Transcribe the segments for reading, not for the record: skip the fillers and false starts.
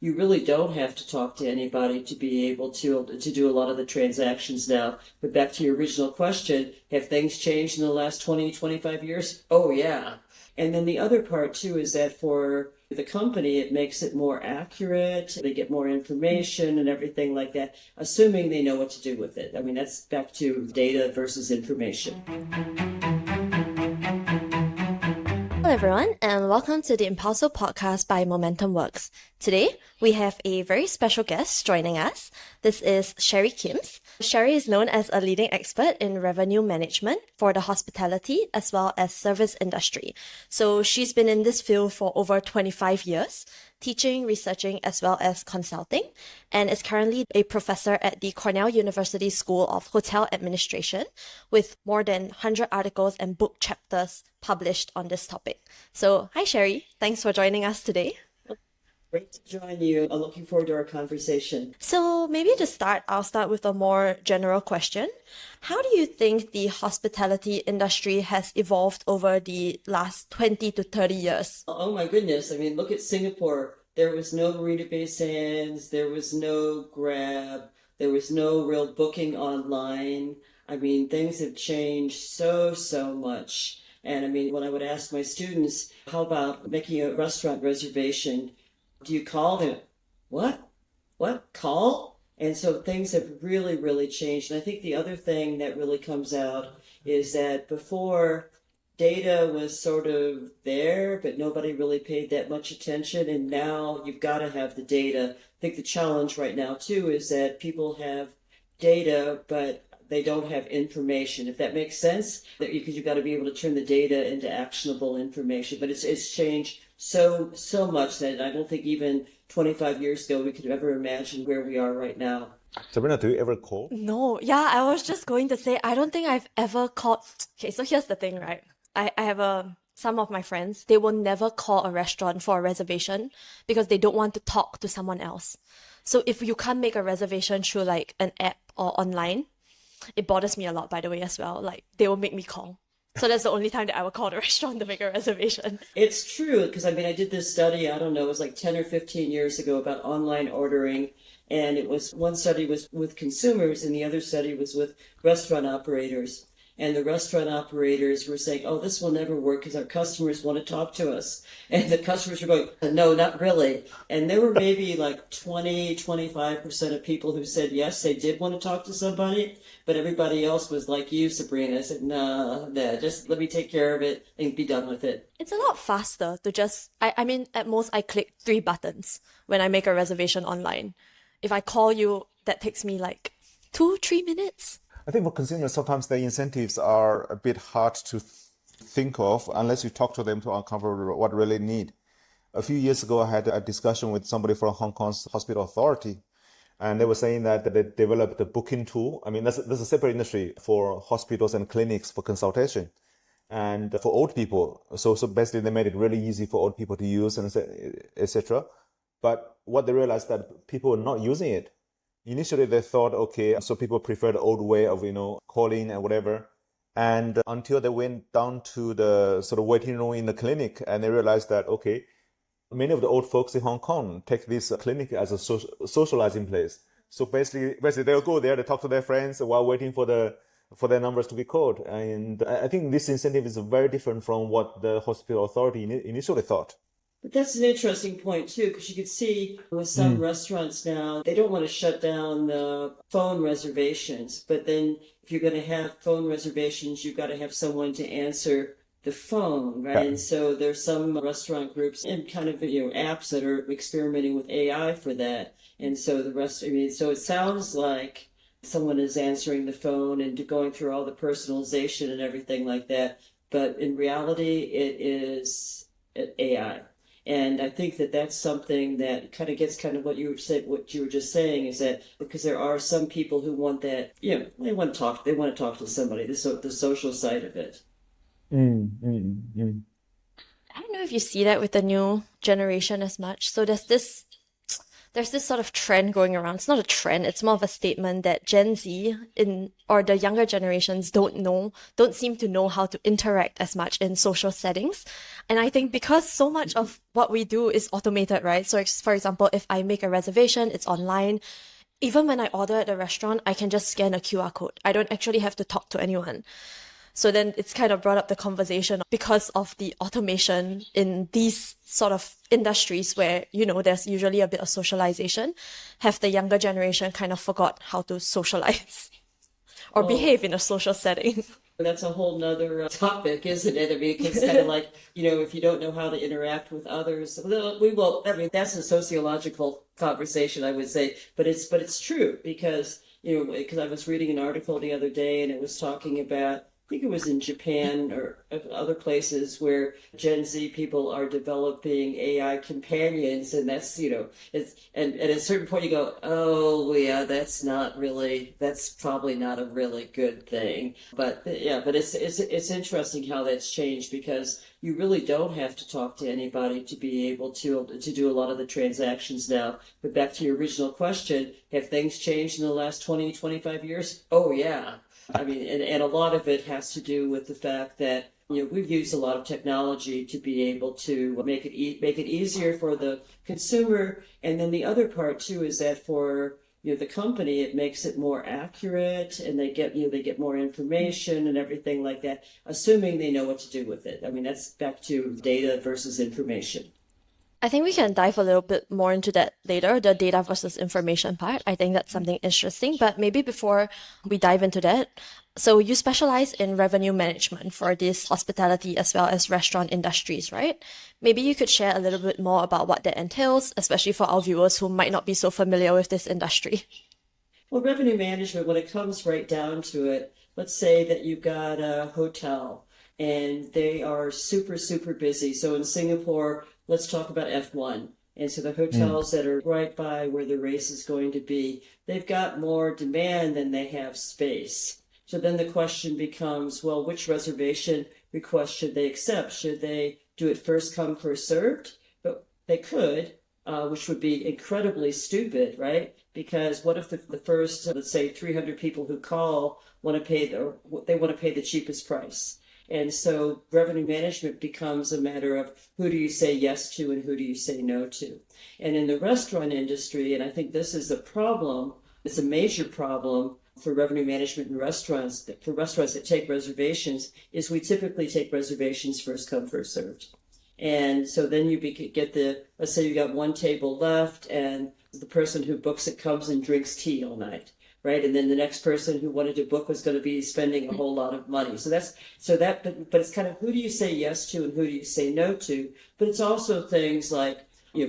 you really don't have to talk to anybody to be able to do a lot of the transactions now. But back to your original question, have things changed in the last 20, 25 years? Oh, yeah. And then the other part, too, is that for the company, it makes it more accurate. They get more information and everything like that, assuming they know what to do with it. I mean, that's back to data versus information. Hello everyone, and welcome to the Impulso podcast by Momentum Works. Today, we have a very special guest joining us. This is Sherri Kimes. Sherri is known as a leading expert in revenue management for the hospitality as well as service industry. So she's been in this field for over 25 years, teaching, researching, as well as consulting, and is currently a professor at the Cornell University School of Hotel Administration with more than 100 articles and book chapters published on this topic. So, hi Sherri, thanks for joining us today. Great to join you. I'm looking forward to our conversation. So maybe to start, I'll start with a more general question. How do you think the hospitality industry has evolved over the last 20 to 30 years? Oh my goodness. I mean, look at Singapore. There was no Marina Bay Sands. There was no Grab. There was no real booking online. I mean, things have changed so much. And I mean, when I would ask my students, how about making a restaurant reservation? Do you call them? What? Call? And so things have really changed. And I think the other thing that really comes out is that before, data was sort of there, but nobody really paid that much attention. And now you've got to have the data. I think the challenge right now, too, is that people have data, but they don't have information, if that makes sense, because you've got to be able to turn the data into actionable information. But it's changed so much that I don't think even 25 years ago we could have ever imagined where we are right now. Sabrina, do you ever call? No, yeah, I was just going to say, I don't think I've ever called. Okay, so here's the thing, right? I have some of my friends, they will never call a restaurant for a reservation because they don't want to talk to someone else. So if you can't make a reservation through like an app or online, it bothers me a lot, by the way, as well. Like, they will make me call. So that's the only time that I will call the restaurant to make a reservation. It's true, because I mean, I did this study, I don't know, it was like 10 or 15 years ago about online ordering. And it was, one study was with consumers and the other study was with restaurant operators. And the restaurant operators were saying, oh, this will never work because our customers want to talk to us. And the customers were going, no, not really. And there were maybe like 25% of people who said, yes, they did want to talk to somebody. But everybody else was like you, Sabrina. I said, no, just let me take care of it and be done with it. It's a lot faster to just, I mean, at most I click 3 buttons when I make a reservation online. If I call you, that takes me like 2-3 minutes. I think for consumers, sometimes the incentives are a bit hard to think of unless you talk to them to uncover what they really need. A few years ago, I had a discussion with somebody from Hong Kong's hospital authority, and they were saying that they developed a booking tool. I mean, there's a separate industry for hospitals and clinics for consultation and for old people. So basically, they made it really easy for old people to use, and etc. But what they realized that people were not using it. Initially, they thought, okay, so people prefer the old way of, calling and whatever. And until they went down to the sort of waiting room in the clinic, and they realized that, okay, many of the old folks in Hong Kong take this clinic as a socializing place. So basically they'll go there, they talk to their friends while waiting for their numbers to be called. And I think this incentive is very different from what the hospital authority initially thought. But that's an interesting point, too, because you can see with some restaurants now, they don't want to shut down the phone reservations. But then if you're going to have phone reservations, you've got to have someone to answer the phone, right? Yeah. And so there's some restaurant groups and kind of apps that are experimenting with AI for that. And so so it sounds like someone is answering the phone and going through all the personalization and everything like that. But in reality, it is AI. And I think that that's something that kind of gets kind of what you were just saying, is that because there are some people who want that, they want to talk to somebody, the social side of it. I don't know if you see that with the new generation as much. So there's there's this sort of trend going around. It's not a trend, it's more of a statement that Gen Z or the younger generations don't seem to know how to interact as much in social settings. And I think because so much of what we do is automated, right? So for example, if I make a reservation, it's online. Even when I order at a restaurant, I can just scan a QR code. I don't actually have to talk to anyone. So then it's kind of brought up the conversation because of the automation in these sort of industries where, there's usually a bit of socialization. Have the younger generation kind of forgot how to socialize or behave in a social setting? That's a whole nother topic, isn't it? I mean, it's kind of like, if you don't know how to interact with others, that's a sociological conversation, I would say, but it's true because I was reading an article the other day and it was talking about, I think it was in Japan or other places where Gen Z people are developing AI companions, and that's it's and at a certain point you go, oh yeah, that's probably not a really good thing. But it's interesting how that's changed because you really don't have to talk to anybody to be able to do a lot of the transactions now. But back to your original question, have things changed in the last 20, 25 years? Oh yeah. I mean, and a lot of it has to do with the fact that we've used a lot of technology to be able to make it easier for the consumer, and then the other part too is that for the company, it makes it more accurate, and they get more information and everything like that, assuming they know what to do with it. I mean, that's back to data versus information. I think we can dive a little bit more into that later, the data versus information part. I think that's something interesting. But maybe before we dive into that, so you specialize in revenue management for this hospitality as well as restaurant industries, right? Maybe you could share a little bit more about what that entails, especially for our viewers who might not be so familiar with this industry. Well, revenue management, when it comes right down to it, let's say that you've got a hotel and they are super, super busy. So in Singapore, let's talk about F1. And so the hotels that are right by where the race is going to be, they've got more demand than they have space. So then the question becomes, well, which reservation request should they accept? Should they do it first come, first served? But they could, which would be incredibly stupid, right? Because what if the first, let's say, 300 people who call want to pay the cheapest price? And so revenue management becomes a matter of who do you say yes to and who do you say no to. And in the restaurant industry, and I think this is a problem, it's a major problem for revenue management in restaurants, for restaurants that take reservations, is we typically take reservations first come, first served. And so then you get let's say you got one table left and the person who books it comes and drinks tea all night. Right, and then the next person who wanted to book was going to be spending a whole lot of money. But it's kind of who do you say yes to and who do you say no to? But it's also things like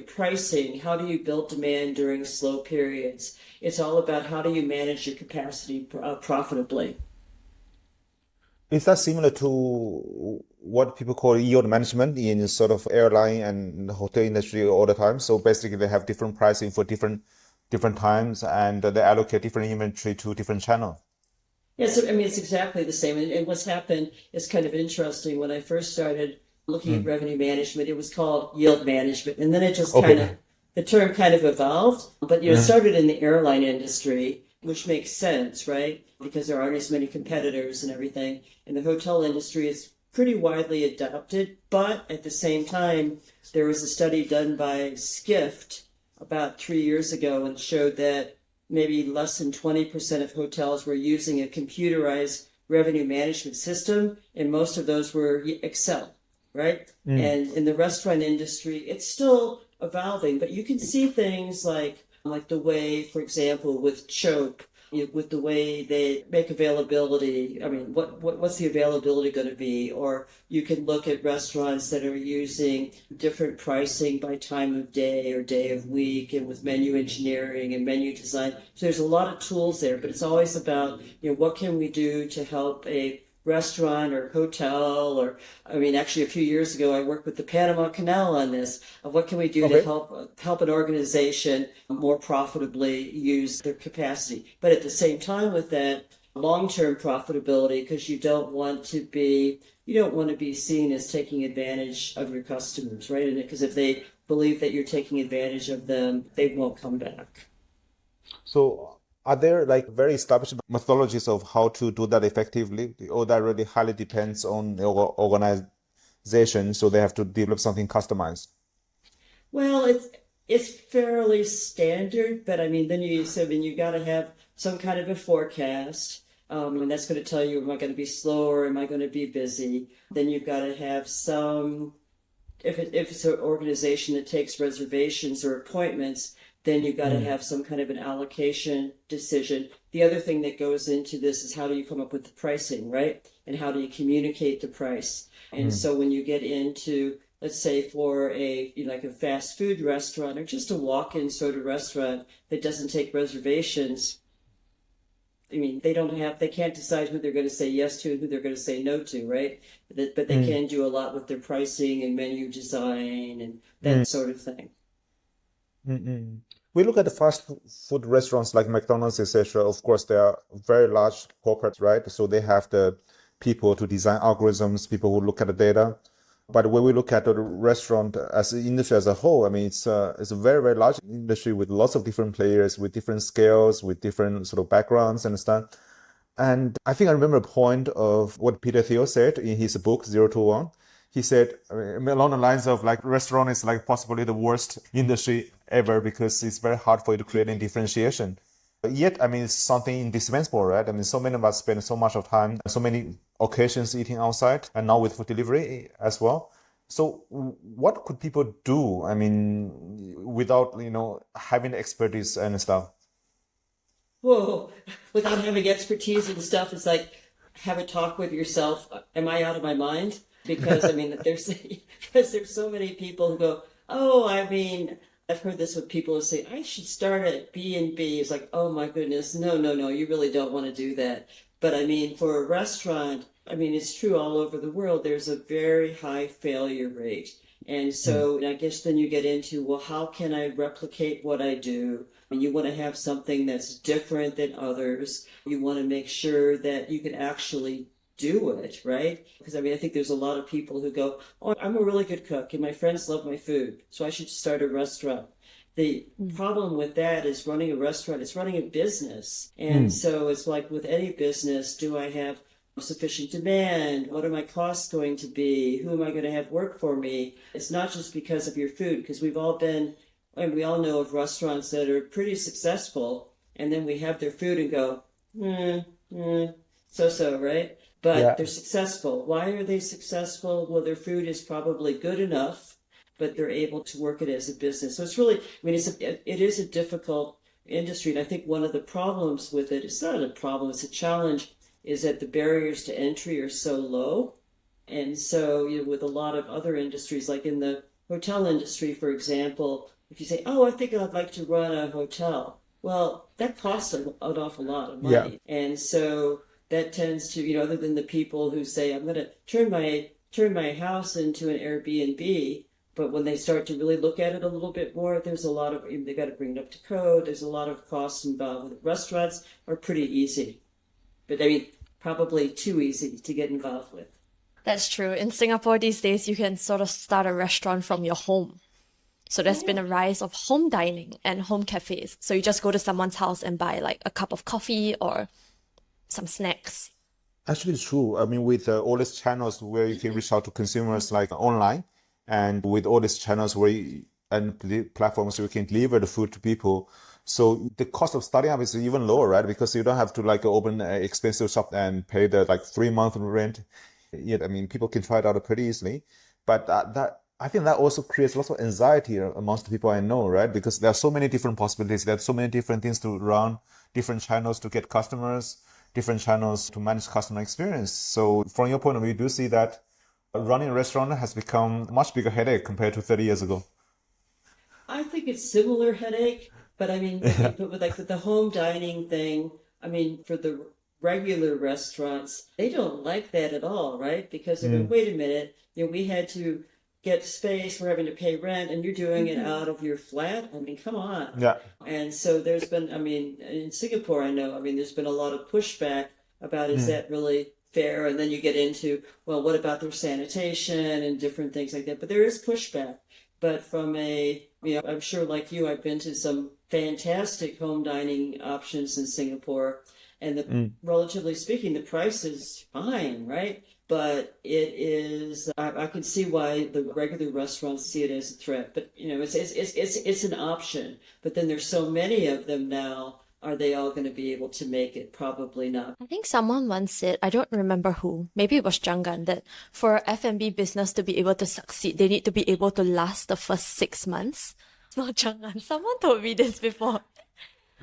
pricing. How do you build demand during slow periods? It's all about how do you manage your capacity profitably. Is that similar to what people call yield management in sort of airline and hotel industry all the time? So basically they have different pricing for different times, and they allocate different inventory to different channels. Yeah, so I mean, it's exactly the same. And what's happened is kind of interesting. When I first started looking at revenue management, it was called yield management. And then it just the term kind of evolved. But it started in the airline industry, which makes sense, right? Because there aren't as many competitors and everything. And the hotel industry is pretty widely adopted. But at the same time, there was a study done by Skift about 3 years ago and showed that maybe less than 20% of hotels were using a computerized revenue management system, and most of those were Excel, right? And in the restaurant industry, it's still evolving, but you can see things like the way, for example, with Chope, with the way they make availability. I mean, what's the availability going to be? Or you can look at restaurants that are using different pricing by time of day or day of week, and with menu engineering and menu design. So there's a lot of tools there, but it's always about, what can we do to help a restaurant or hotel, or actually a few years ago I worked with the Panama Canal on this, of what can we do to help an organization more profitably use their capacity. But at the same time with that, long-term profitability, because you don't want to be seen as taking advantage of your customers, right? And because if they believe that you're taking advantage of them, they won't come back. So are there like very established methodologies of how to do that effectively, or that really highly depends on the organization, so they have to develop something customized? Well, it's fairly standard, but I mean, then you got to have some kind of a forecast, and that's going to tell you, am I going to be slow or am I going to be busy? Then you've got to have some. If it's an organization that takes reservations or appointments, then you've got to have some kind of an allocation decision. The other thing that goes into this is how do you come up with the pricing, right? And how do you communicate the price? And so when you get into, let's say for like a fast food restaurant or just a walk-in sort of restaurant that doesn't take reservations, I mean, they can't decide who they're going to say yes to and who they're going to say no to, right? But they can do a lot with their pricing and menu design and that sort of thing. We look at the fast food restaurants like McDonald's, etc. Of course, they are very large corporates, right? So they have the people to design algorithms, people who look at the data. But when we look at the restaurant as an industry as a whole, I mean, it's a very, very large industry with lots of different players, with different scales, with different sort of backgrounds and stuff. And I think I remember a point of what Peter Thiel said in his book, 0 to 1. He said, I mean, along the lines of like restaurant is like possibly the worst industry ever because it's very hard for you to create any differentiation. Yet, I mean, it's something indispensable, right? I mean, so many of us spend so much of time, so many occasions eating outside, and now with food delivery as well. So what could people do, I mean, without, having expertise and stuff? Whoa, without having expertise and stuff, it's like have a talk with yourself. Am I out of my mind? Because I mean, there's so many people who go, oh, I mean, I've heard this with people who say, I should start at B&B. It's like, oh my goodness, no, you really don't want to do that. But I mean, for a restaurant, I mean, it's true all over the world, there's a very high failure rate. And so I guess then you get into, well, how can I replicate what I do? And you want to have something that's different than others. You want to make sure that you can actually do it, right? Because I mean, I think there's a lot of people who go, oh, I'm a really good cook and my friends love my food, so I should start a restaurant. The problem with that is running a restaurant, it's running a business. And so it's like with any business, do I have sufficient demand? What are my costs going to be? Who am I going to have work for me? It's not just because of your food, because we all know of restaurants that are pretty successful, and then we have their food and go, so, right? But they're successful. Why are they successful? Well, their food is probably good enough, but they're able to work it as a business. So it's really, I mean, it is a difficult industry. And I think one of the problems with it, it's not a problem, it's a challenge, is that the barriers to entry are so low. And so, with a lot of other industries, like in the hotel industry, for example, if you say, oh, I think I'd like to run a hotel, well, that costs an awful lot of money. Yeah. And so that tends to, other than the people who say, I'm going to turn my house into an Airbnb, but when they start to really look at it a little bit more, there's a lot of, they got to bring it up to code. There's a lot of costs involved with it. Restaurants are pretty easy, but I mean, probably too easy to get involved with. That's true. In Singapore these days, you can sort of start a restaurant from your home. So there's been a rise of home dining and home cafes. So you just go to someone's house and buy like a cup of coffee or some snacks. Actually, it's true. I mean, with all these channels where you can reach out to consumers like online, and with all these channels and the platforms where you can deliver the food to people, so the cost of starting up is even lower, right? Because you don't have to like open an expensive shop and pay the like 3-month rent. Yet, I mean, people can try it out pretty easily. But I think that also creates lots of anxiety amongst the people I know, right? Because there are so many different possibilities. There are so many different things to run, different channels to get customers, different channels to manage customer experience. So from your point of view, do you see that running a restaurant has become a much bigger headache compared to 30 years ago? I think it's similar headache, but I mean, with the home dining thing, I mean, for the regular restaurants, they don't like that at all, right? Because they're going, wait a minute, we had to get space, we're having to pay rent, and you're doing it out of your flat? I mean, come on. Yeah. And so there's been, I mean, in Singapore, I know, I mean, there's been a lot of pushback about is that really fair? And then you get into, well, what about their sanitation and different things like that? But there is pushback. But from I'm sure like you, I've been to some fantastic home dining options in Singapore, and relatively speaking, the price is fine, right? But I can see why the regular restaurants see it as a threat. But it's an option. But then there's so many of them now. Are they all going to be able to make it? Probably not. I think someone once said, I don't remember who, maybe it was Jangan, that for F&B business to be able to succeed, they need to be able to last the first 6 months. It's not Jangan. Someone told me this before.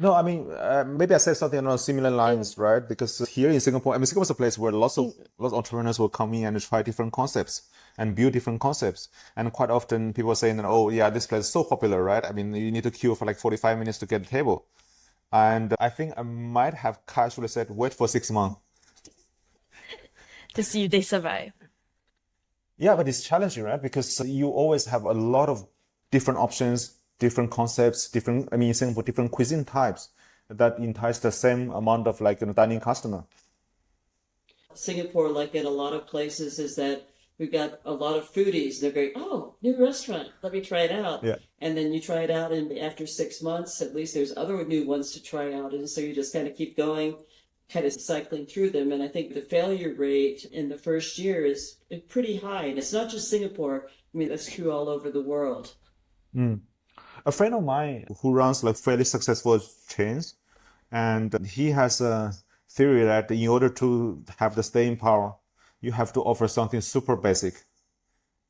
No, I mean, maybe I said something along similar lines, right? Because here in Singapore, I mean, Singapore is a place where lots of entrepreneurs will come in and try different concepts and build different concepts. And quite often people are saying that, oh, yeah, this place is so popular, right? I mean, you need to queue for like 45 minutes to get a table. And I think I might have casually said, wait for 6 months. To see if they survive. Yeah, but it's challenging, right? Because you always have a lot of different options, different concepts, in Singapore, different cuisine types that entice the same amount of dining customer. Singapore, like in a lot of places, is that we've got a lot of foodies. They're going, oh, new restaurant, let me try it out. Yeah. And then you try it out, and after 6 months, at least there's other new ones to try out. And so you just kind of keep going, kind of cycling through them. And I think the failure rate in the first year is pretty high. And it's not just Singapore. I mean, that's true all over the world. A friend of mine who runs like fairly successful chains, and he has a theory that in order to have the staying power, you have to offer something super basic.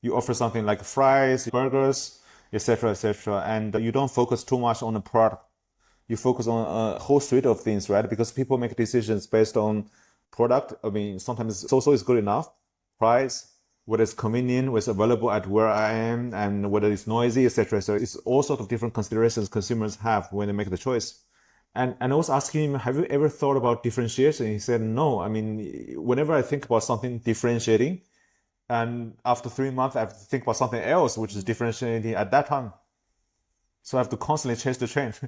You offer something like fries, burgers, etc., etc., and you don't focus too much on the product. You focus on a whole suite of things, right? Because people make decisions based on product. I mean, sometimes so is good enough. Price, whether it's convenient, whether it's available at where I am, and whether it's noisy, etc. So it's all sorts of different considerations consumers have when they make the choice. And I was asking him, have you ever thought about differentiation? He said, no. I mean, whenever I think about something differentiating, and after 3 months, I have to think about something else, which is differentiating at that time. So I have to constantly change the trend.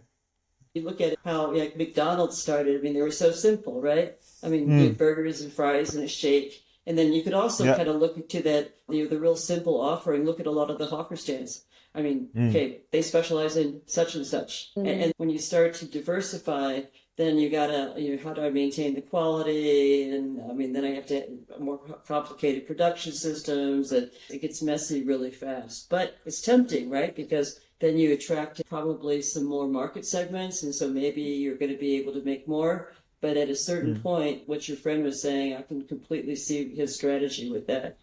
You look at how McDonald's started. I mean, they were so simple, right? I mean, you had burgers and fries and a shake. And then you could also kind of look to that, the real simple offering. Look at a lot of the hawker stands. I mean, okay, they specialize in such and such. And when you start to diversify, then you gotta, how do I maintain the quality? And I mean, then I have to have more complicated production systems, and it gets messy really fast. But it's tempting, right? Because then you attract probably some more market segments, and so maybe you're going to be able to make more. But at a certain point, what your friend was saying, I can completely see his strategy with that.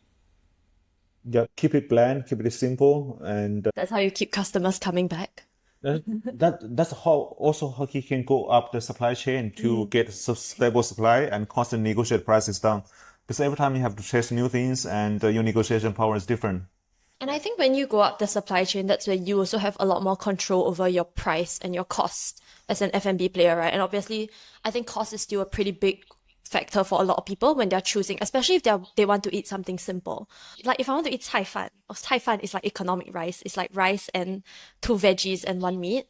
Yeah, keep it bland, keep it simple, and That's how you keep customers coming back. that's how he can go up the supply chain to get a stable supply and constantly negotiate prices down. Because every time you have to chase new things, and your negotiation power is different. And I think when you go up the supply chain, that's where you also have a lot more control over your price and your cost as an F&B player, right? And obviously, I think cost is still a pretty big factor for a lot of people when they're choosing, especially if they want to eat something simple. Like if I want to eat cai fan, or cai fan is like economic rice. It's like rice and 2 veggies and 1 meat.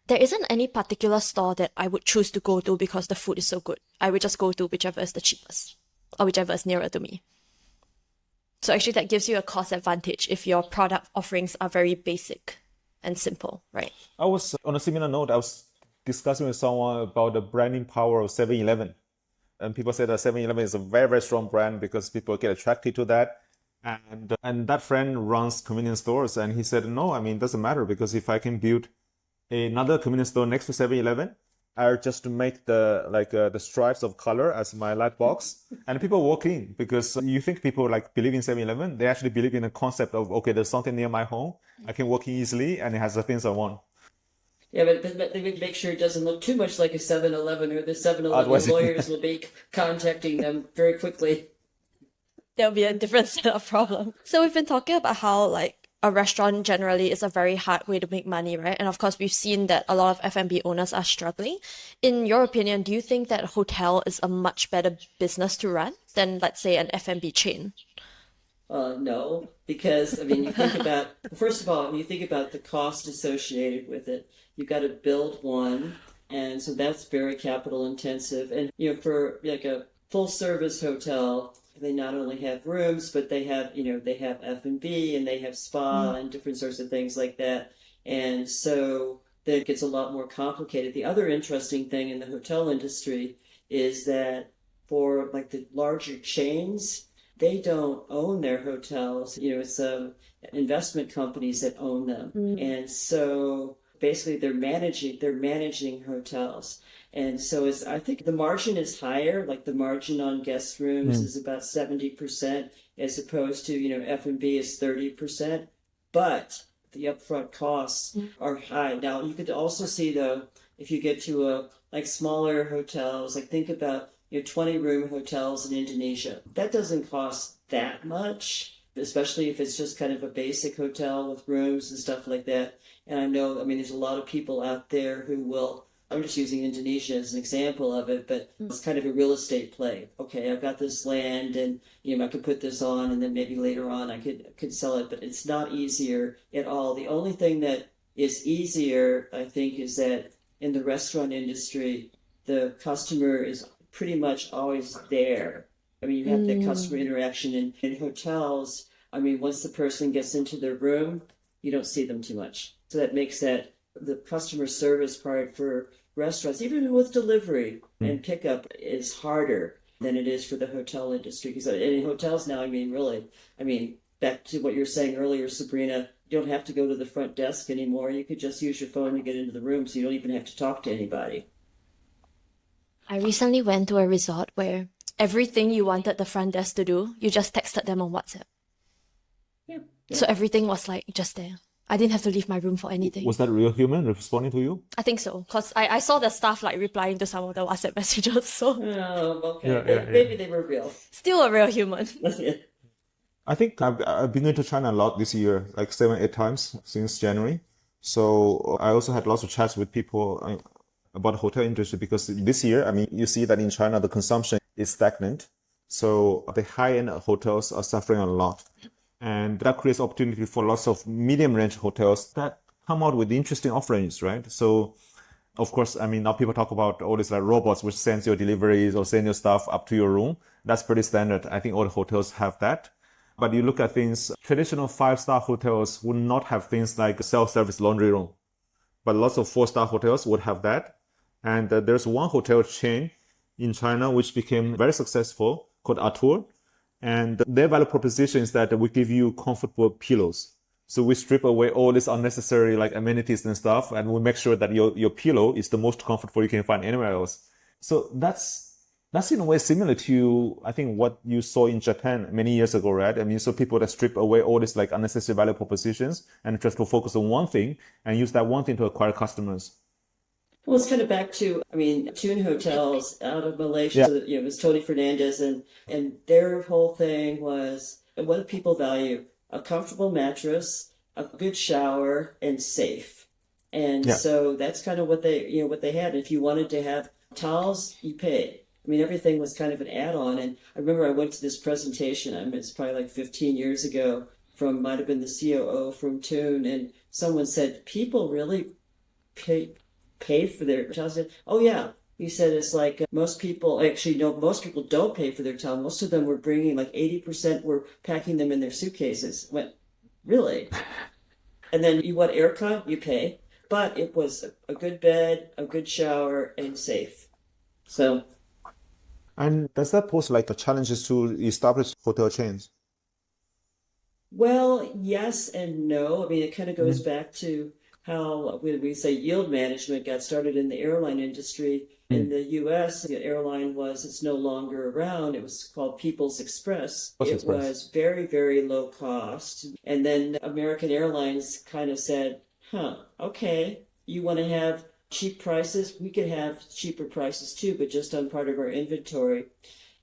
There isn't any particular store that I would choose to go to because the food is so good. I would just go to whichever is the cheapest or whichever is nearer to me. So actually that gives you a cost advantage if your product offerings are very basic and simple, right? I was on a similar note, I was discussing with someone about the branding power of 7-Eleven. And people say that 7-Eleven is a very, very strong brand because people get attracted to that. And that friend runs convenience stores, and he said, no, I mean, it doesn't matter, because if I can build another convenience store next to 7-Eleven, I just make the stripes of color as my light box, and people walk in, because you think people believe in 7-Eleven, they actually believe in the concept of, okay, there's something near my home, I can walk in easily, and it has the things I want. Yeah, but they make sure it doesn't look too much like a 7-Eleven, or the 7-Eleven lawyers will be contacting them very quickly. There'll be a different set of problems. So we've been talking about how a restaurant generally is a very hard way to make money, right? And of course, we've seen that a lot of F&B owners are struggling. In your opinion, do you think that hotel is a much better business to run than, let's say, an F&B chain? No, because I mean, you think about, first of all, you think about the cost associated with it. You've got to build one, and so that's very capital intensive. And for a full service hotel, they not only have rooms, but they have, they have F&B and they have spa and different sorts of things like that. And so that gets a lot more complicated. The other interesting thing in the hotel industry is that for like the larger chains, they don't own their hotels. It's investment companies that own them. And so basically they're managing hotels. And so I think the margin is higher, like the margin on guest rooms is about 70% as opposed to, F&B is 30%. But the upfront costs are high. Now, you could also see, though, if you get to like smaller hotels, like think about 20-room hotels in Indonesia. That doesn't cost that much, especially if it's just kind of a basic hotel with rooms and stuff like that. And there's a lot of people out there who will, I'm just using Indonesia as an example of it, but it's kind of a real estate play. Okay, I've got this land and, I could put this on and then maybe later on I could sell it, but it's not easier at all. The only thing that is easier, I think, is that in the restaurant industry, the customer is pretty much always there. You have the customer interaction in hotels. Once the person gets into their room, you don't see them too much. So that makes that the customer service part for restaurants, even with delivery and pickup, is harder than it is for the hotel industry. Because in hotels now, back to what you were saying earlier, Sabrina, you don't have to go to the front desk anymore. You could just use your phone to get into the room, so you don't even have to talk to anybody. I recently went to a resort where everything you wanted the front desk to do, you just texted them on WhatsApp. Yeah. So everything was like just there. I didn't have to leave my room for anything. Was that real human responding to you? I think so, because I saw the staff like replying to some of the WhatsApp messages. So Oh, okay. Yeah. Maybe they were real. still a real human. I think I've been going to China a lot this year, like 7-8 times since January. So I also had lots of chats with people about the hotel industry, because this year, you see that in China, the consumption is stagnant. So the high-end hotels are suffering a lot. And that creates opportunity for lots of medium-range hotels that come out with interesting offerings, right? So, of course, now people talk about all these like robots which sends your deliveries or send your stuff up to your room. That's pretty standard. I think all the hotels have that. But you look at things, traditional 5-star hotels would not have things like a self-service laundry room. But lots of 4-star hotels would have that. And there's one hotel chain in China which became very successful called Atour. And their value proposition is that we give you comfortable pillows. So we strip away all these unnecessary like amenities and stuff, and we make sure that your pillow is the most comfortable you can find anywhere else. So that's in a way similar to, I think, what you saw in Japan many years ago, right? So people that strip away all these like unnecessary value propositions and just to focus on one thing and use that one thing to acquire customers. Well, it's kind of back to, Tune Hotels out of Malaysia. Yeah. So, it was Tony Fernandez, and their whole thing was, what do people value? A comfortable mattress, a good shower, and safe. And so that's kind of what they had. If you wanted to have towels, you paid. Everything was kind of an add-on. And I remember I went to this presentation, it's probably like 15 years ago, might have been the COO from Tune, and someone said, people really pay for their hotels. Oh yeah, he said it's like most people don't pay for their hotel. Most of them were bringing like 80% were packing them in their suitcases. Went, really? And then you want aircon, you pay, but it was a good bed, a good shower, and safe. So. And does that pose like the challenges to establish hotel chains? Well, yes and no. It kind of goes back to how, when we say yield management got started in the airline industry. In the U.S., the airline it's no longer around. It was called People's Express. It was very, very low cost. And then American Airlines kind of said, okay, you want to have cheap prices? We could have cheaper prices too, but just on part of our inventory.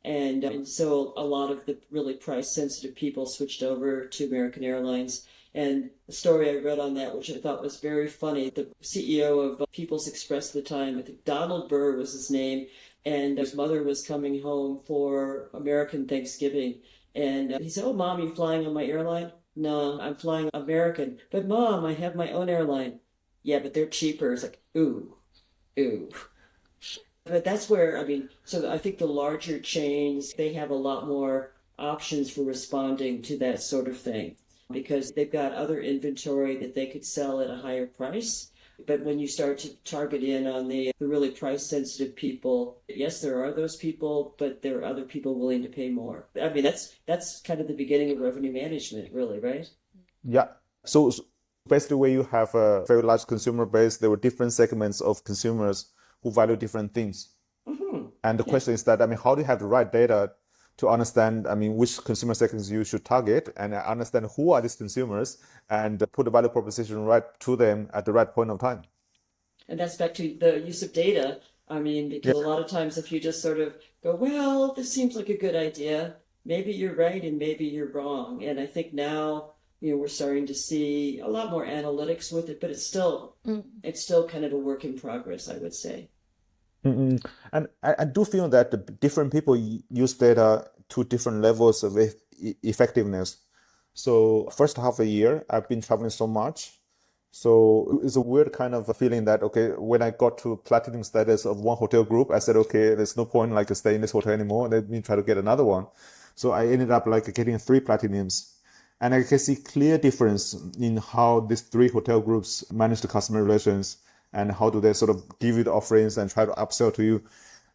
And so a lot of the really price-sensitive people switched over to American Airlines. And the story I read on that, which I thought was very funny, the CEO of People's Express at the time, I think Donald Burr was his name, and his mother was coming home for American Thanksgiving. And he said, "Oh, Mom, you flying on my airline?" "No, I'm flying American." "But Mom, I have my own airline." "Yeah, but they're cheaper." It's like, ooh. But that's where, so I think the larger chains, they have a lot more options for responding to that sort of thing because they've got other inventory that they could sell at a higher price. But when you start to target in on the really price sensitive people, yes, there are those people, but there are other people willing to pay more. I mean, that's kind of the beginning of revenue management, really, right? Yeah. So basically, where you have a very large consumer base, there were different segments of consumers who value different things. Mm-hmm. And the question is that, I mean, how do you have the right data to understand, I mean, which consumer segments you should target and understand who are these consumers and put the value proposition right to them at the right point of time? And that's back to the use of data. I mean, because a lot of times if you just sort of go, well, this seems like a good idea, maybe you're right and maybe you're wrong. And I think now, we're starting to see a lot more analytics with it, but it's still kind of a work in progress, I would say. Mm-mm. And I do feel that the different people use data to different levels of effectiveness. So first half a year, I've been traveling so much. So it's a weird kind of a feeling that, okay, when I got to platinum status of one hotel group, I said, okay, there's no point like staying in this hotel anymore. Let me try to get another one. So I ended up like getting 3 platinums. And I can see clear difference in how these 3 hotel groups manage the customer relations and how do they sort of give you the offerings and try to upsell to you.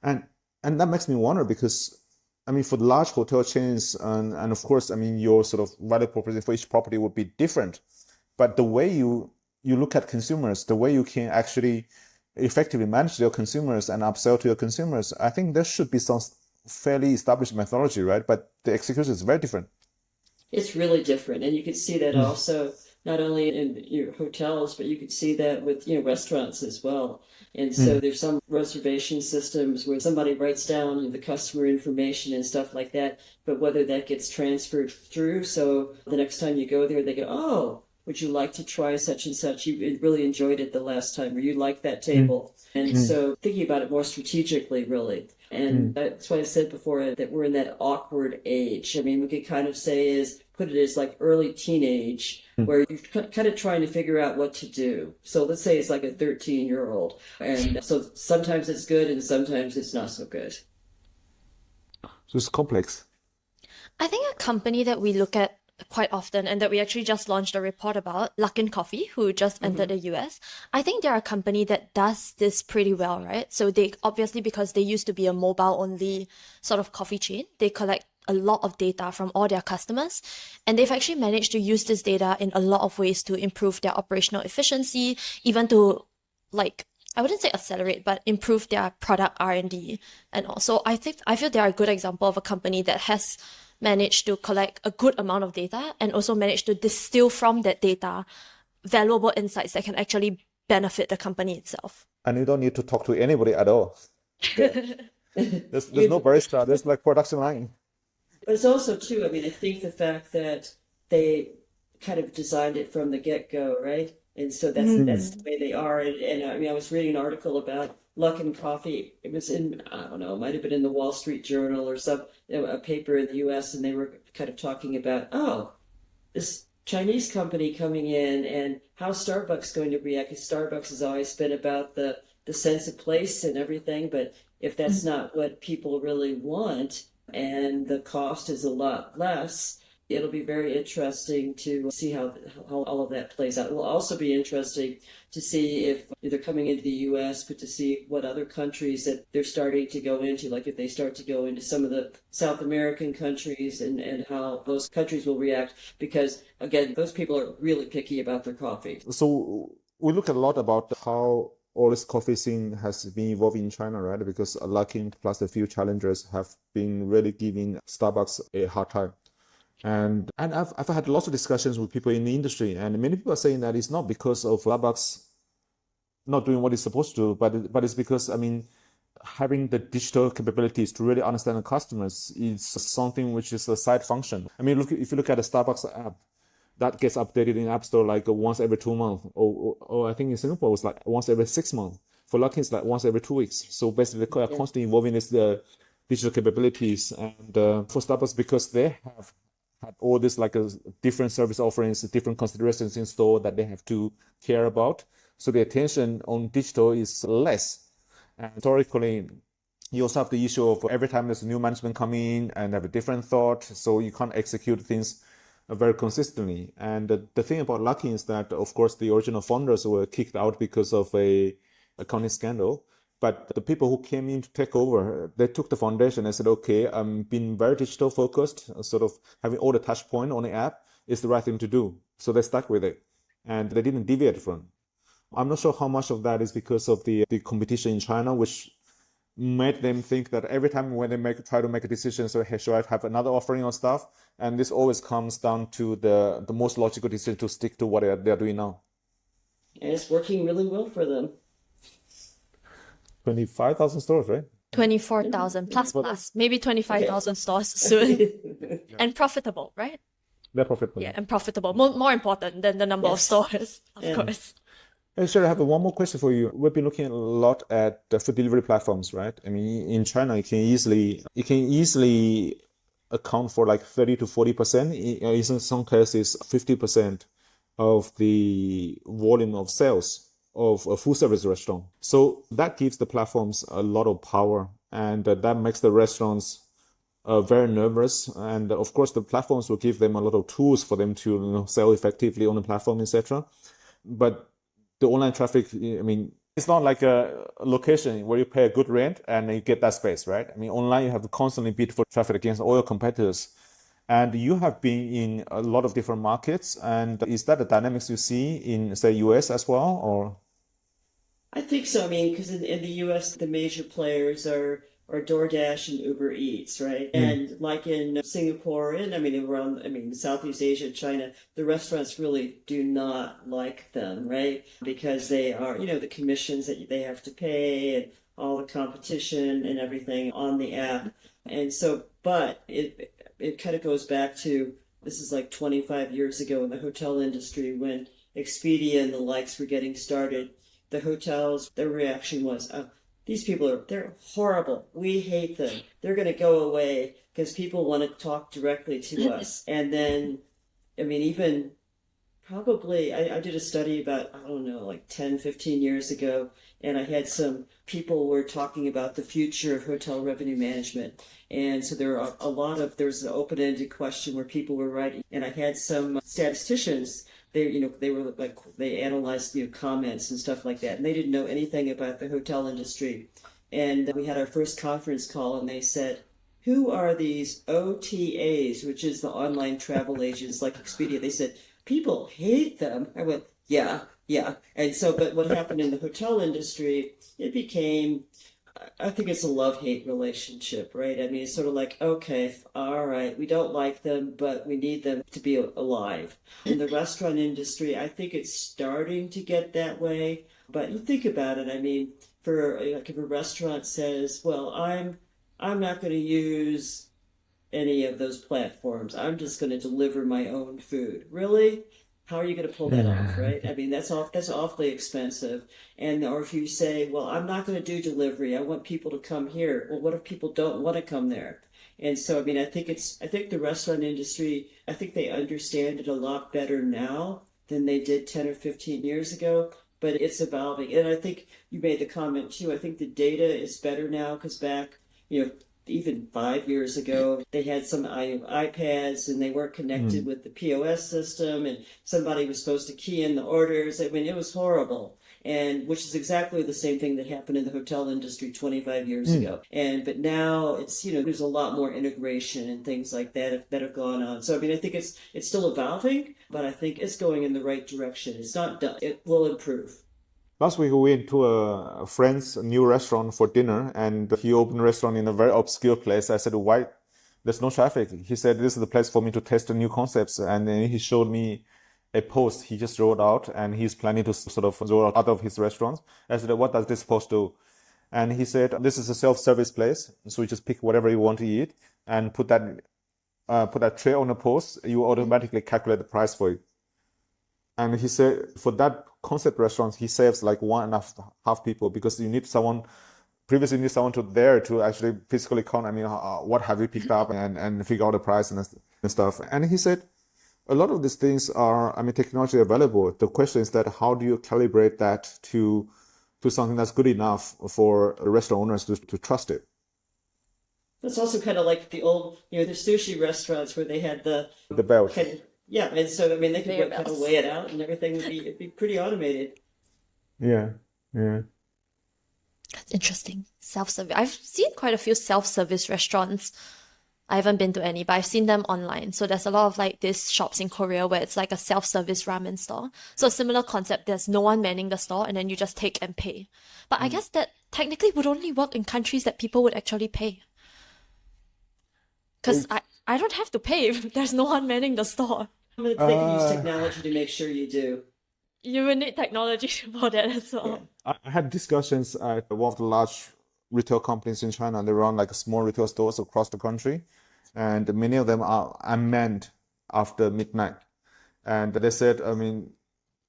And that makes me wonder because, I mean, for the large hotel chains and of course, I mean, your sort of value proposition for each property would be different. But the way you look at consumers, the way you can actually effectively manage your consumers and upsell to your consumers, I think there should be some fairly established methodology, right? But the execution is very different. It's really different. And you can see that also not only in your hotels, but you could see that with, restaurants as well. And so there's some reservation systems where somebody writes down the customer information and stuff like that, but whether that gets transferred through. So the next time you go there, they go, oh, would you like to try such and such? You really enjoyed it the last time, or you liked that table. And so thinking about it more strategically, really. And that's why I said before that we're in that awkward age. I mean, we could kind of put it as like early teenage, where you're kind of trying to figure out what to do. So let's say it's like a 13-year-old. And so sometimes it's good and sometimes it's not so good. So it's complex. I think a company that we look at quite often and that we actually just launched a report about, Luckin Coffee, who just entered the US. I think they're a company that does this pretty well, right? So they obviously, because they used to be a mobile only sort of coffee chain, they collect a lot of data from all their customers, and they've actually managed to use this data in a lot of ways to improve their operational efficiency, even to I wouldn't say accelerate, but improve their product R&D. And also I feel they're a good example of a company that has managed to collect a good amount of data and also managed to distill from that data valuable insights that can actually benefit the company itself. And you don't need to talk to anybody at all. There's no barista, there's like production line. But it's also, too, I mean, I think the fact that they kind of designed it from the get-go, right? And so that's the way they are. And I mean, I was reading an article about Luckin Coffee. It was in, I don't know, it might have been in the Wall Street Journal or a paper in the US, and they were kind of talking about, this Chinese company coming in and how Starbucks going to react. Because Starbucks has always been about the sense of place and everything, but if that's not what people really want and the cost is a lot less, it'll be very interesting to see how all of that plays out. It will also be interesting to see if they're coming into the U.S., but to see what other countries that they're starting to go into, like if they start to go into some of the South American countries and how those countries will react. Because, again, those people are really picky about their coffee. So we look a lot about how all this coffee scene has been evolving in China, right? Because Luckin plus a few challengers have been really giving Starbucks a hard time. And I've had lots of discussions with people in the industry, and many people are saying that it's not because of Starbucks not doing what it's supposed to do, but it's because, I mean, having the digital capabilities to really understand the customers is something which is a side function. I mean, if you look at the Starbucks app, that gets updated in App Store like once every 2 months, or I think in Singapore it's like once every 6 months. For Luckin, it's like once every 2 weeks. So basically, they're constantly evolving the digital capabilities, and for Starbucks, because they have had all this like different service offerings, different considerations in store that they have to care about. So the attention on digital is less. And historically, You also have the issue of every time there's a new management come in and have a different thought, so you can't execute things very consistently. And the thing about Luckin is that, of course, the original founders were kicked out because of a accounting scandal. But the people who came in to take over, they took the foundation and said, okay, being very digital focused, sort of having all the touch point on the app is the right thing to do. So they stuck with it and they didn't deviate from it. I'm not sure how much of that is because of the competition in China, which made them think that every time when they try to make a decision, so hey, should I have another offering or stuff? And this always comes down to the most logical decision to stick to what they're doing now. And it's working really well for them. 25,000 stores, right? 24,000 plus, maybe 25,000 stores soon. And profitable, right? They're profitable. Yeah, and profitable. More important than the number of stores, of course. Hey, Sherri, I have one more question for you. We've been looking a lot at the food delivery platforms, right? I mean, in China, you can easily account for like 30 to 40%, in some cases 50% of the volume of sales of a food service restaurant. So that gives the platforms a lot of power, and that makes the restaurants very nervous. And of course, the platforms will give them a lot of tools for them to sell effectively on the platform, etc. But the online traffic, I mean, it's not like a location where you pay a good rent and you get that space, right? I mean, online you have to constantly bid for traffic against all your competitors. And you have been in a lot of different markets. And is that the dynamics you see in, say, US as well, or? I think so. I mean, because in the U.S., the major players are DoorDash and Uber Eats, right? And like in Singapore and around Southeast Asia, China, the restaurants really do not like them, right? Because they are, the commissions that they have to pay and all the competition and everything on the app. And so, but it kind of goes back to, this is like 25 years ago in the hotel industry when Expedia and the likes were getting started. The hotels, their reaction was, these people they're horrible. We hate them. They're going to go away because people want to talk directly to us. And then, even probably, I did a study about, like 10, 15 years ago, and I had some people were talking about the future of hotel revenue management. And so there was an open-ended question where people were writing, and I had some statisticians. They analyzed, comments and stuff like that, and they didn't know anything about the hotel industry. And we had our first conference call, and they said, who are these OTAs, which is the online travel agents like Expedia? They said, people hate them. I went, yeah. And so, but what happened in the hotel industry, it became, I think it's a love-hate relationship, right? I mean, it's sort of like, okay, all right, we don't like them, but we need them to be alive. In the restaurant industry, I think it's starting to get that way. But you think about it, I mean, if a restaurant says, well, I'm not going to use any of those platforms. I'm just going to deliver my own food. Really? How are you going to pull that off, right? I mean, that's awfully expensive. Or if you say, well, I'm not going to do delivery. I want people to come here. Well, what if people don't want to come there? And so, I think the restaurant industry, I think they understand it a lot better now than they did 10 or 15 years ago, but it's evolving. And I think you made the comment too. I think the data is better now because back, even 5 years ago, they had some iPads and they weren't connected with the POS system, and somebody was supposed to key in the orders. I mean, it was horrible. And which is exactly the same thing that happened in the hotel industry 25 years ago. But now it's, there's a lot more integration and things like that have gone on. So, I think it's still evolving, but I think it's going in the right direction. It's not done. It will improve. Last week we went to a friend's new restaurant for dinner, and he opened a restaurant in a very obscure place. I said, why? There's no traffic. He said, this is the place for me to test the new concepts. And then he showed me a post he just wrote out, and he's planning to sort of roll out other of his restaurants. I said, what does this post do? And he said, this is a self-service place. So you just pick whatever you want to eat and put that tray on the post. You automatically calculate the price for it. And he said, for that concept restaurants, he saves like 1.5 people because previously you need someone there to actually physically count, what have you picked up and figure out the price and stuff. And he said, a lot of these things are, technology available. The question is that how do you calibrate that to something that's good enough for restaurant owners to trust it? That's also kind of like the old, the sushi restaurants where they had The belt. kind of, yeah, and so I mean they could Conveyor kind of belts. weigh it out and everything it'd be pretty automated. Yeah, yeah. That's interesting. Self-service. I've seen quite a few self-service restaurants. I haven't been to any, but I've seen them online. So there's a lot of like these shops in Korea where it's like a self-service ramen store. So similar concept, there's no one manning the store and then you just take and pay. But I guess that technically would only work in countries that people would actually pay. Because I don't have to pay if there's no one manning the store. I mean, they can use Uh, technology to make sure you do. You will need technology for that as well. I had discussions at one of the large retail companies in China. They run like small retail stores across the country, and many of them are unmanned after midnight. And they said, I mean,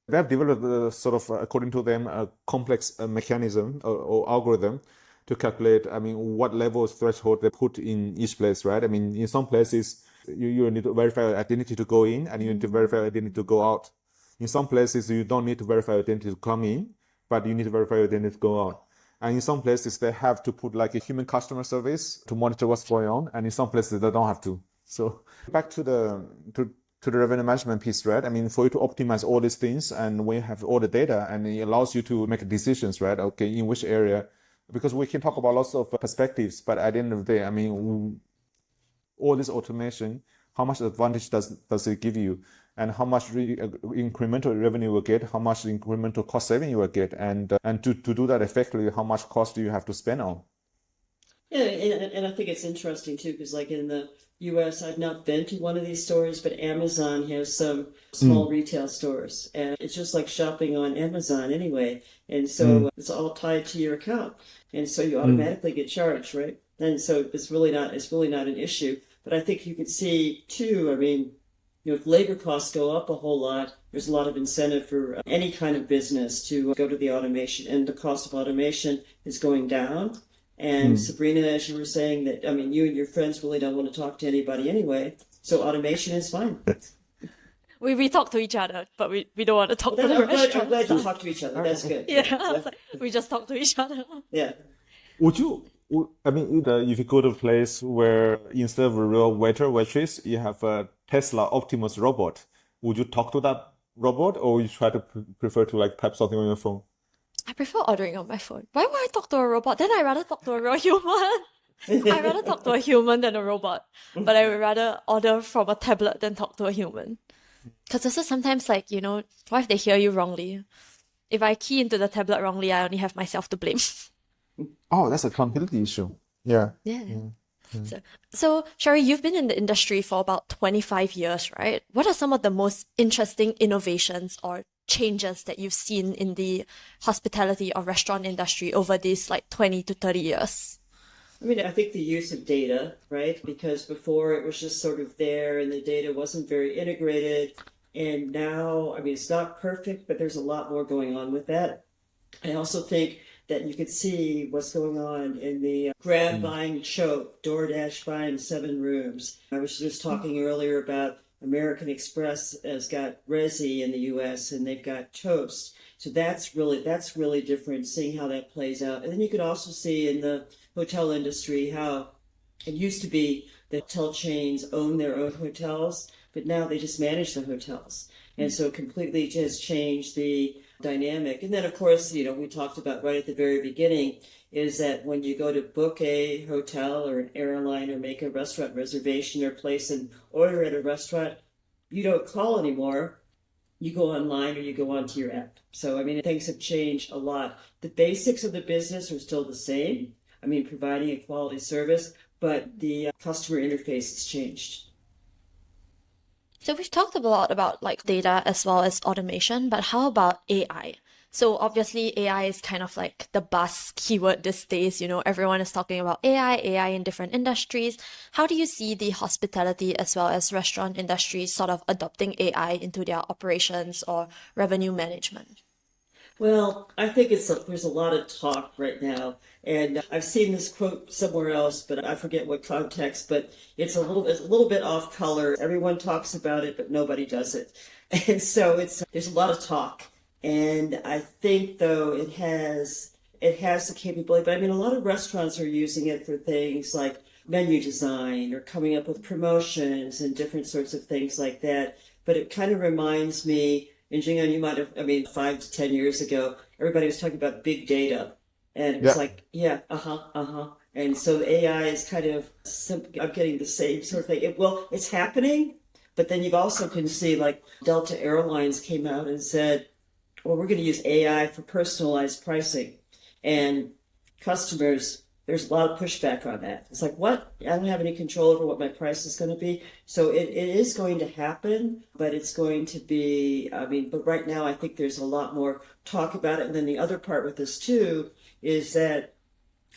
they have developed sort of, according to them, a complex mechanism or algorithm to calculate, I mean, what level of threshold they put in each place, right? I mean, in some places, you need to verify your identity to go in, and you need to verify your identity to go out. In some places, you don't need to verify your identity to come in, but you need to verify your identity to go out. And in some places, they have to put like a human customer service to monitor what's going on, and in some places, they don't have to. So back to the revenue management piece, right? I mean, for you to optimize all these things, and when you have all the data, and it allows you to make decisions, right? Okay, in which area? Because we can talk about lots of perspectives, but at the end of the day, I mean, all this automation, how much advantage does it give you, and how much incremental revenue you will get, how much incremental cost saving you will get, and to do that effectively, how much cost do you have to spend on? Yeah, and I think it's interesting too, because like in the US, I've not been to one of these stores, but Amazon has some small retail stores, and it's just like shopping on Amazon anyway. And so it's all tied to your account, and so you automatically get charged, right? And so it's really not an issue. But I think you can see too, I mean, if labor costs go up a whole lot, there's a lot of incentive for any kind of business to go to the automation, and the cost of automation is going down. And Sabrina, as you were saying, that I mean, you and your friends really don't want to talk to anybody anyway, so automation is fine. We talk to each other, but we don't want to talk to Well, the I'm restaurant glad you staff. talk to each other. That's good. Yeah, I was like, we just talk to each other. Yeah. I mean, if you go to a place where instead of a real waiter, waitress, you have a Tesla Optimus robot, would you talk to that robot, or would you try to prefer to like type something on your phone? I prefer ordering on my phone. Why would I talk to a robot? Then I'd rather talk to a real human. I'd rather talk to a human than a robot. But I would rather order from a tablet than talk to a human. Because also sometimes, like, what if they hear you wrongly? If I key into the tablet wrongly, I only have myself to blame. Oh, that's a accountability issue. Yeah. Yeah. So, Sherri, you've been in the industry for about 25 years, right? What are some of the most interesting innovations or changes that you've seen in the hospitality or restaurant industry over these like 20 to 30 years? I mean, I think the use of data, right? Because before it was just sort of there and the data wasn't very integrated. And now, I mean, it's not perfect, but there's a lot more going on with that. I also think that you could see what's going on in the Grab buying choke, DoorDash buying 7 rooms. I was just talking earlier about American Express has got Resi in the U.S. and they've got Toast. So that's really different, seeing how that plays out. And then you could also see in the hotel industry how it used to be that hotel chains own their own hotels, but now they just manage the hotels. And so it completely has changed the dynamic. And then, of course, we talked about right at the very beginning is that when you go to book a hotel or an airline or make a restaurant reservation or place an order at a restaurant, you don't call anymore. You go online or you go onto your app. So, I mean, things have changed a lot. The basics of the business are still the same. I mean, providing a quality service, but the customer interface has changed. So we've talked a lot about like data as well as automation, but how about AI? So obviously AI is kind of like the buzz keyword these days. Everyone is talking about AI in different industries. How do you see the hospitality as well as restaurant industry sort of adopting AI into their operations or revenue management? Well, I think there's a lot of talk right now, and I've seen this quote somewhere else, but I forget what context. But it's a little bit off color. Everyone talks about it, but nobody does it, and so there's a lot of talk. And I think though it has the capability. But I mean, a lot of restaurants are using it for things like menu design or coming up with promotions and different sorts of things like that. But it kind of reminds me, and Jing'an, you might have, 5 to 10 years ago, everybody was talking about big data. And it was like, yeah, And so AI is kind of, I'm getting the same sort of thing. It's happening, but then you also can see like Delta Airlines came out and said, well, we're going to use AI for personalized pricing. And customers, there's a lot of pushback on that. It's like, what? I don't have any control over what my price is going to be. So it is going to happen, but it's going to be, but right now I think there's a lot more talk about it. And then the other part with this too is that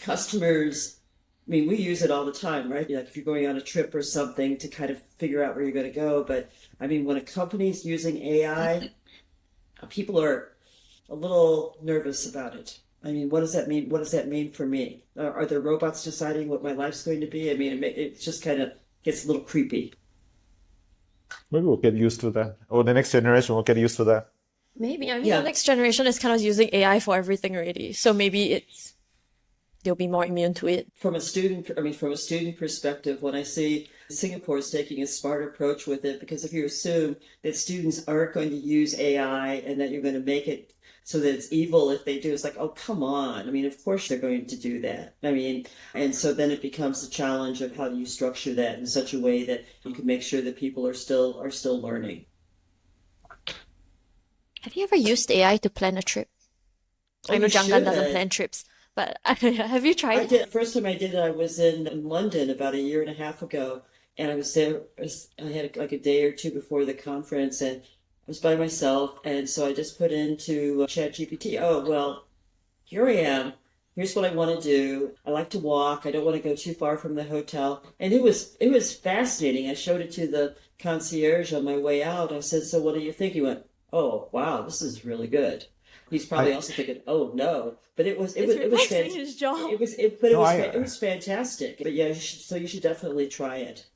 customers, we use it all the time, right? Like if you're going on a trip or something to kind of figure out where you're going to go. But when a company's using AI, people are a little nervous about it. What does that mean? What does that mean for me? Are there robots deciding what my life's going to be? It just kind of gets a little creepy. Maybe we'll get used to that. Or the next generation will get used to that. Maybe. The next generation is kind of using AI for everything already. So maybe they'll be more immune to it. From a student perspective, when I see Singapore is taking a smart approach with it, because if you assume that students aren't going to use AI and that you're going to make it so that it's evil if they do, it's like, oh, come on. Of course they're going to do that. And so then it becomes the challenge of how do you structure that in such a way that you can make sure that people are still learning. Have you ever used AI to plan a trip? I know Janggan doesn't plan trips, but have you tried it? First time I did it, I was in London about a year and a half ago, and I was there. I had like a day or two before the conference, and I was by myself, and so I just put into ChatGPT, oh, well, here I am. Here's what I want to do. I like to walk. I don't want to go too far from the hotel. And it was fascinating. I showed it to the concierge on my way out. I said, so what do you think? He went, oh, wow, this is really good. He's probably also thinking, oh, no. But it was fantastic. His job. It was fantastic. But yeah, you should definitely try it.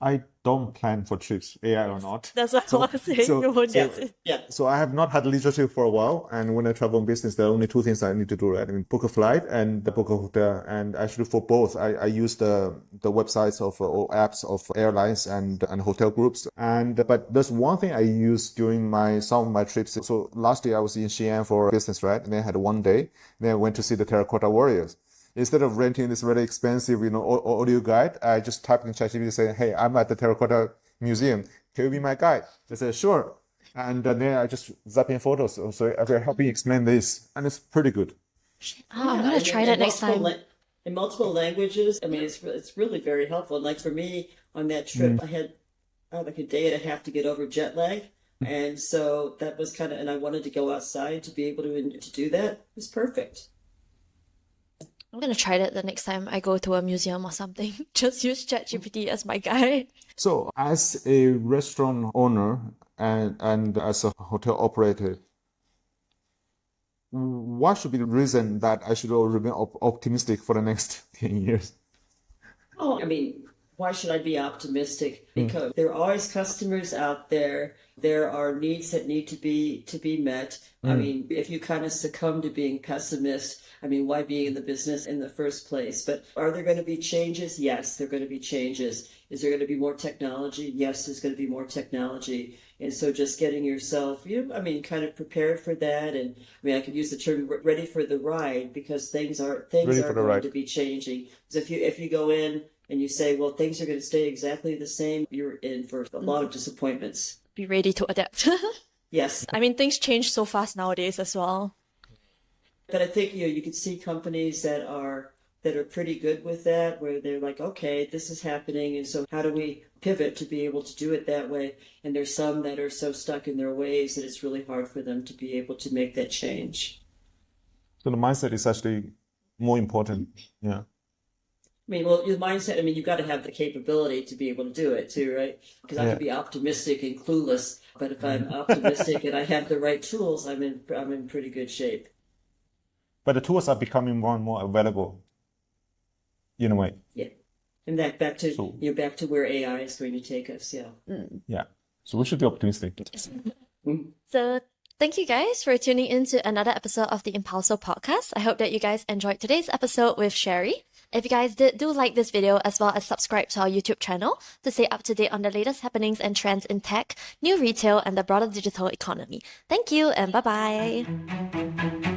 I don't plan for trips, AI or not. That's what I was saying. So I have not had leisure for a while, and when I travel on business, there are only two things I need to do, right? Book a flight and book a hotel. And actually for both, I use the websites of or apps of airlines and hotel groups. But there's one thing I use during some of my trips. So last year I was in Xi'an for business, right? And then I had one day. Then I went to see the Terracotta Warriors. Instead of renting this really expensive, audio guide, I just typed in ChatGPT saying, hey, I'm at the Terracotta Museum. Can you be my guide? They said, sure. And then I just zap in photos. So they're helping explain this. And it's pretty good. I'm going to try that next time. In multiple languages, it's really very helpful. And like for me, on that trip, I had like a day and a half to get over jet lag. And so that was and I wanted to go outside to be able to do that. It was perfect. I'm going to try that the next time I go to a museum or something. Just use ChatGPT as my guide. So as a restaurant owner and as a hotel operator, what should be the reason that I should remain optimistic for the next 10 years? Oh, why should I be optimistic? Because there are always customers out there. There are needs that need to be met. If you kind of succumb to being pessimist, why be in the business in the first place? But are there going to be changes? Yes, there are going to be changes. Is there going to be more technology? Yes, there's going to be more technology. And so just getting yourself, kind of prepared for that. And I could use the term ready for the ride, because things are going to be changing. Because if you go in and you say, well, things are going to stay exactly the same, you're in for a lot of disappointments. Be ready to adapt. Yes. Things change so fast nowadays as well. But I think, you can see companies that are pretty good with that, where they're like, okay, this is happening, and so how do we pivot to be able to do it that way? And there's some that are so stuck in their ways that it's really hard for them to be able to make that change. So the mindset is actually more important. Yeah. Your mindset, you've got to have the capability to be able to do it too, right? Because I can be optimistic and clueless, but if I'm optimistic and I have the right tools, I'm in pretty good shape. But the tools are becoming more and more available, in a way. Yeah. And that back to where AI is going to take us, yeah. Yeah. So we should be optimistic. So thank you guys for tuning in to another episode of the Impulso podcast. I hope that you guys enjoyed today's episode with Sherri. If you guys do like this video, as well as subscribe to our YouTube channel to stay up to date on the latest happenings and trends in tech, new retail, and the broader digital economy. Thank you, and bye-bye.